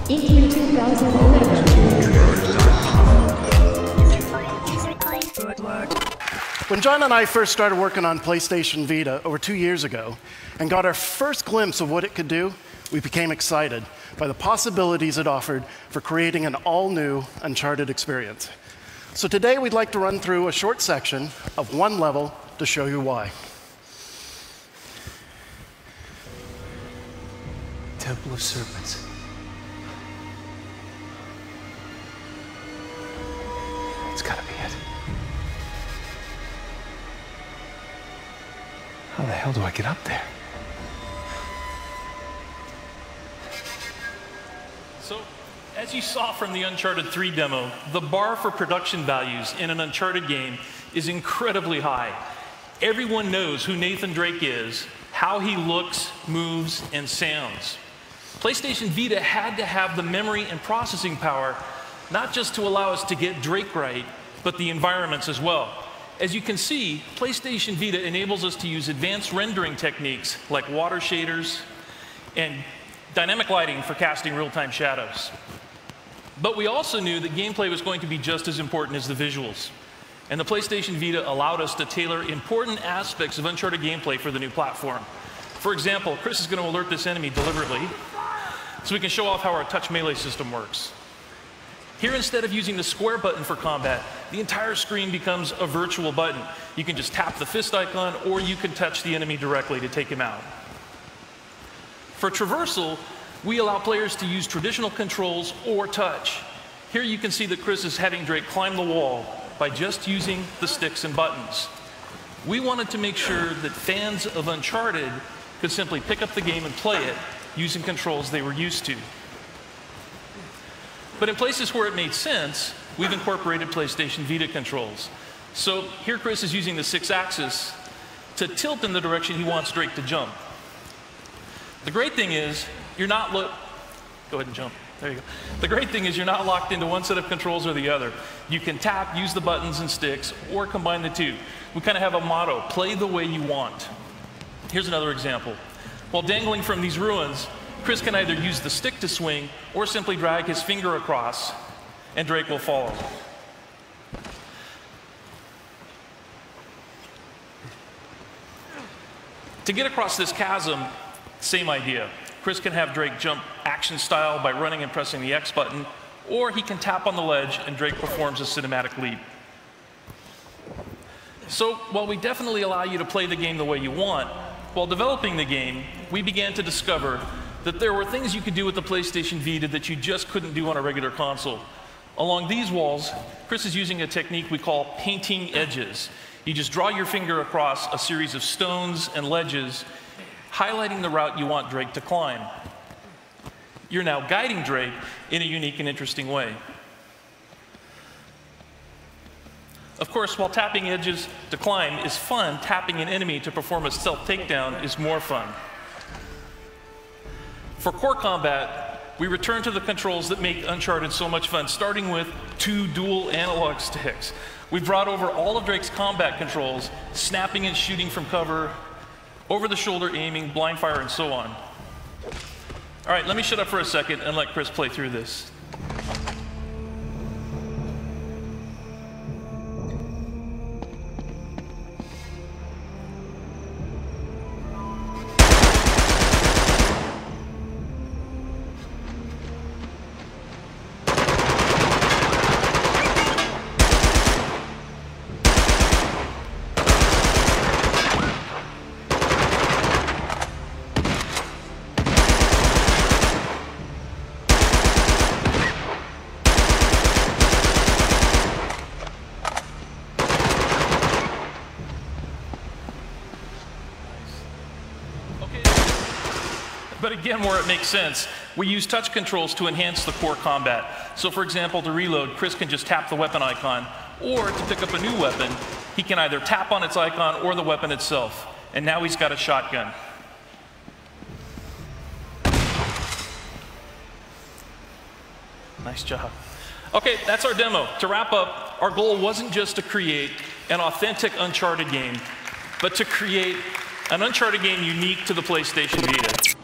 E3 2011. When John and I first started working on PlayStation Vita over 2 years ago and got our first glimpse of what it could do, we became excited by the possibilities it offered for creating an all-new Uncharted experience. So today we'd like to run through a short section of one level to show you why. Temple of Serpents. It's gotta be it. How the hell do I get up there? So, as you saw from the Uncharted 3 demo, the bar for production values in an Uncharted game is incredibly high. Everyone knows who Nathan Drake is, how he looks, moves, and sounds. PlayStation Vita had to have the memory and processing power, not just to allow us to get Drake right, but the environments as well. As you can see, PlayStation Vita enables us to use advanced rendering techniques like water shaders and dynamic lighting for casting real-time shadows. But we also knew that gameplay was going to be just as important as the visuals. And the PlayStation Vita allowed us to tailor important aspects of Uncharted gameplay for the new platform. For example, Chris is going to alert this enemy deliberately so we can show off how our touch melee system works. Here, instead of using the square button for combat, the entire screen becomes a virtual button. You can just tap the fist icon, or you can touch the enemy directly to take him out. For traversal, we allow players to use traditional controls or touch. Here you can see that Chris is having Drake climb the wall by just using the sticks and buttons. We wanted to make sure that fans of Uncharted could simply pick up the game and play it using controls they were used to. But in places where it made sense, we've incorporated PlayStation Vita controls. So here Chris is using the 6-axis to tilt in the direction he wants Drake to jump. The great thing is, you're not go ahead and jump. There you go. The great thing is you're not locked into one set of controls or the other. You can tap, use the buttons and sticks, or combine the two. We kind of have a motto, play the way you want. Here's another example. While dangling from these ruins, Chris can either use the stick to swing or simply drag his finger across, and Drake will follow. To get across this chasm, same idea. Chris can have Drake jump action style by running and pressing the X button, or he can tap on the ledge and Drake performs a cinematic leap. So while we definitely allow you to play the game the way you want, while developing the game, we began to discover that there were things you could do with the PlayStation Vita that you just couldn't do on a regular console. Along these walls, Chris is using a technique we call painting edges. You just draw your finger across a series of stones and ledges, highlighting the route you want Drake to climb. You're now guiding Drake in a unique and interesting way. Of course, while tapping edges to climb is fun, tapping an enemy to perform a stealth takedown is more fun. For core combat, we return to the controls that make Uncharted so much fun, starting with 2 dual analog sticks. We brought over all of Drake's combat controls, snapping and shooting from cover, over-the-shoulder aiming, blind fire, and so on. All right, let me shut up for a second and let Chris play through this. But again, where it makes sense, we use touch controls to enhance the core combat. So for example, to reload, Chris can just tap the weapon icon, or to pick up a new weapon, he can either tap on its icon or the weapon itself. And now he's got a shotgun. Nice job. Okay, that's our demo. To wrap up, our goal wasn't just to create an authentic Uncharted game, but to create an Uncharted game unique to the PlayStation Vita.